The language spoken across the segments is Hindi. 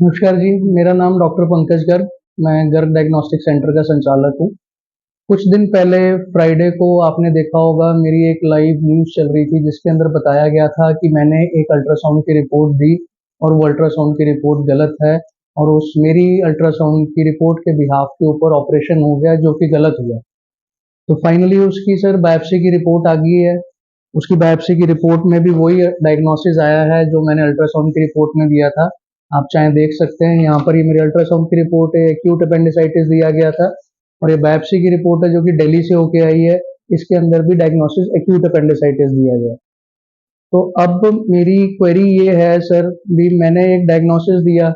नमस्कार जी, मेरा नाम डॉक्टर पंकज गर्ग। मैं गर्ग डायग्नोस्टिक सेंटर का संचालक हूँ। कुछ दिन पहले फ्राइडे को आपने देखा होगा मेरी एक लाइव न्यूज़ चल रही थी जिसके अंदर बताया गया था कि मैंने एक अल्ट्रासाउंड की रिपोर्ट दी और वो अल्ट्रासाउंड की रिपोर्ट गलत है और उस मेरी अल्ट्रासाउंड की रिपोर्ट के बिहाफ के ऊपर ऑपरेशन हो गया जो कि गलत हुआ। तो फाइनली उसकी सर बायोप्सी की रिपोर्ट आ गई है। उसकी बायोप्सी की रिपोर्ट में भी वही डायग्नोसिस आया है जो मैंने अल्ट्रासाउंड की रिपोर्ट में दिया था। आप चाहे देख सकते हैं यहाँ पर ये मेरी अल्ट्रासाउंड की रिपोर्ट है, एक्यूट अपेंडिसाइटिस दिया गया था और ये बायोप्सी की रिपोर्ट है जो कि दिल्ली से होके आई है। इसके अंदर भी डायग्नोसिस एक्यूट अपेंडिसाइटिस दिया गया। तो अब मेरी क्वेरी ये है सर, भी मैंने एक डायग्नोसिस दिया,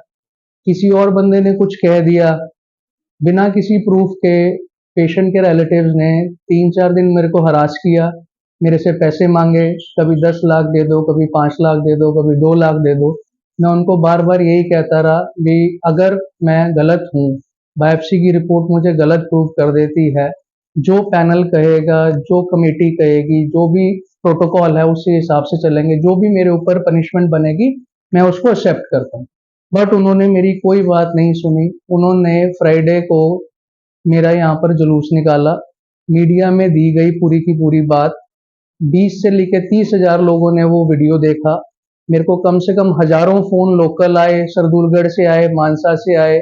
किसी और बंदे ने कुछ कह दिया, बिना किसी प्रूफ के पेशेंट के रिलेटिव्स ने 3-4 दिन मेरे को हरास किया, मेरे से पैसे मांगे, कभी 10 लाख दे दो, कभी 5 लाख दे दो, कभी 2 लाख दे दो। मैं उनको बार बार यही कहता रहा भी अगर मैं गलत हूँ, बायोप्सी की रिपोर्ट मुझे गलत प्रूव कर देती है, जो पैनल कहेगा, जो कमेटी कहेगी, जो भी प्रोटोकॉल है उसी हिसाब से चलेंगे, जो भी मेरे ऊपर पनिशमेंट बनेगी मैं उसको एक्सेप्ट करता हूँ। बट उन्होंने मेरी कोई बात नहीं सुनी। उन्होंने फ्राइडे को मेरा यहाँ पर जुलूस निकाला, मीडिया में दी गई पूरी की पूरी बात, 20 से लेकर 30,000 लोगों ने वो वीडियो देखा। मेरे को कम से कम हजारों फोन लोकल आए, सरदूलगढ़ से आए, मानसा से आए,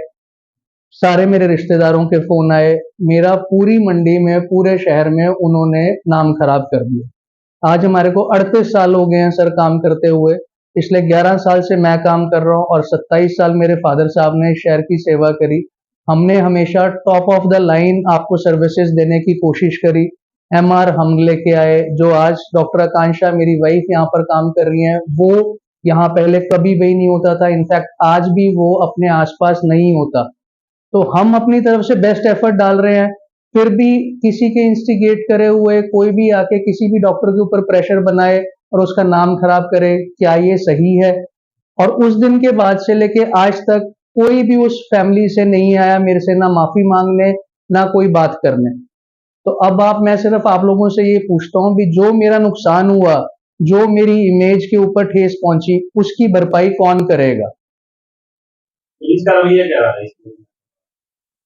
सारे मेरे रिश्तेदारों के फोन आए। मेरा पूरी मंडी में, पूरे शहर में उन्होंने नाम खराब कर दिया। आज हमारे को 38 साल हो गए हैं सर काम करते हुए। पिछले 11 साल से मैं काम कर रहा हूँ और 27 साल मेरे फादर साहब ने शहर की सेवा करी। हमने हमेशा टॉप ऑफ द लाइन आपको सर्विसेज देने की कोशिश करी। एमआर हम लेके आए, जो आज डॉक्टर आकांक्षा मेरी वाइफ यहाँ पर काम कर रही हैं, वो यहाँ पहले कभी भी नहीं होता था। इनफैक्ट आज भी वो अपने आसपास नहीं होता। तो हम अपनी तरफ से बेस्ट एफर्ट डाल रहे हैं, फिर भी किसी के इंस्टिगेट करे हुए कोई भी आके किसी भी डॉक्टर के ऊपर प्रेशर बनाए और उसका नाम खराब करे, क्या ये सही है? और उस दिन के बाद से लेके आज तक कोई भी उस फैमिली से नहीं आया मेरे से, ना माफी मांगने, ना कोई बात करने। तो अब मैं सिर्फ आप लोगों से ये पूछता हूँ भी जो मेरा नुकसान हुआ, जो मेरी इमेज के ऊपर ठेस पहुंची, उसकी भरपाई कौन करेगा? पुलिस का रवैया क्या रहा है इसमें?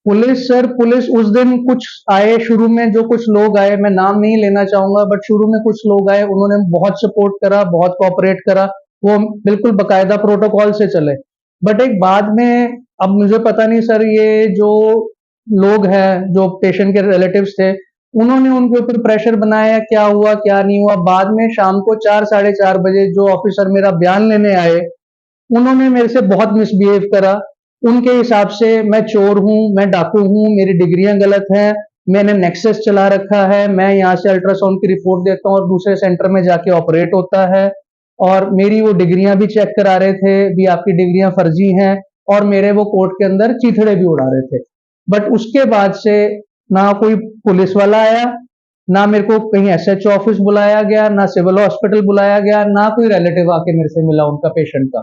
पुलिस सर, पुलिस उस दिन कुछ आए शुरू में, जो कुछ लोग आए, मैं नाम नहीं लेना चाहूंगा, बट शुरू में कुछ लोग आए, उन्होंने बहुत सपोर्ट करा, बहुत कोऑपरेट करा, वो बिल्कुल बकायदा प्रोटोकॉल से चले। बट एक बाद में, अब मुझे पता नहीं सर, ये जो लोग हैं जो पेशेंट के रिलेटिव्स थे, उन्होंने उनके ऊपर प्रेशर बनाया, क्या हुआ क्या नहीं हुआ। बाद में शाम को 4-4:30 बजे जो ऑफिसर मेरा बयान लेने आए, उन्होंने मेरे से बहुत मिसबिहेव करा। उनके हिसाब से मैं चोर हूँ, मैं डाकू हूँ, मेरी डिग्रियां गलत हैं, मैंने नेक्सस चला रखा है, मैं यहाँ से अल्ट्रासाउंड की रिपोर्ट देता हूँ और दूसरे सेंटर में जाके ऑपरेट होता है, और मेरी वो डिग्रियां भी चेक करा रहे थे भी आपकी डिग्रियां फर्जी हैं, और मेरे वो कोर्ट के अंदर चीथड़े भी उड़ा रहे थे। बट उसके बाद से ना कोई पुलिस वाला आया, ना मेरे को कहीं एसएचओ ऑफिस बुलाया गया, ना सिविल हॉस्पिटल बुलाया गया, ना कोई रिलेटिव आके मेरे से मिला उनका पेशेंट का।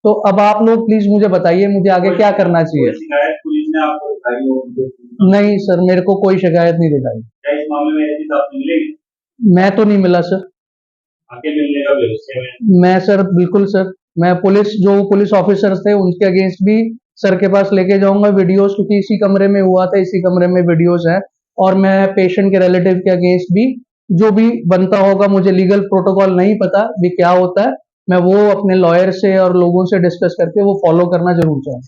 तो अब आप लोग प्लीज मुझे बताइए, मुझे आगे क्या करना चाहिए? शिकायत पुलिस ने आपको दिखाई हो उनके? नहीं सर, मेरे को कोई शिकायत नहीं दिखाई। क्या इस मामले में एसपी साहब से मिलेंगे? मैं तो नहीं मिला सर। आके मिलने का भविष्य में? मैं सर, बिल्कुल सर, मैं जो पुलिस ऑफिसर्स थे उनके अगेंस्ट भी सर के पास लेके जाऊंगा वीडियोस, क्योंकि इसी कमरे में हुआ था, इसी कमरे में वीडियोस हैं। और मैं पेशेंट के रिलेटिव के अगेंस्ट भी जो भी बनता होगा, मुझे लीगल प्रोटोकॉल नहीं पता भी क्या होता है, मैं वो अपने लॉयर से और लोगों से डिस्कस करके वो फॉलो करना जरूर चाहूंगा।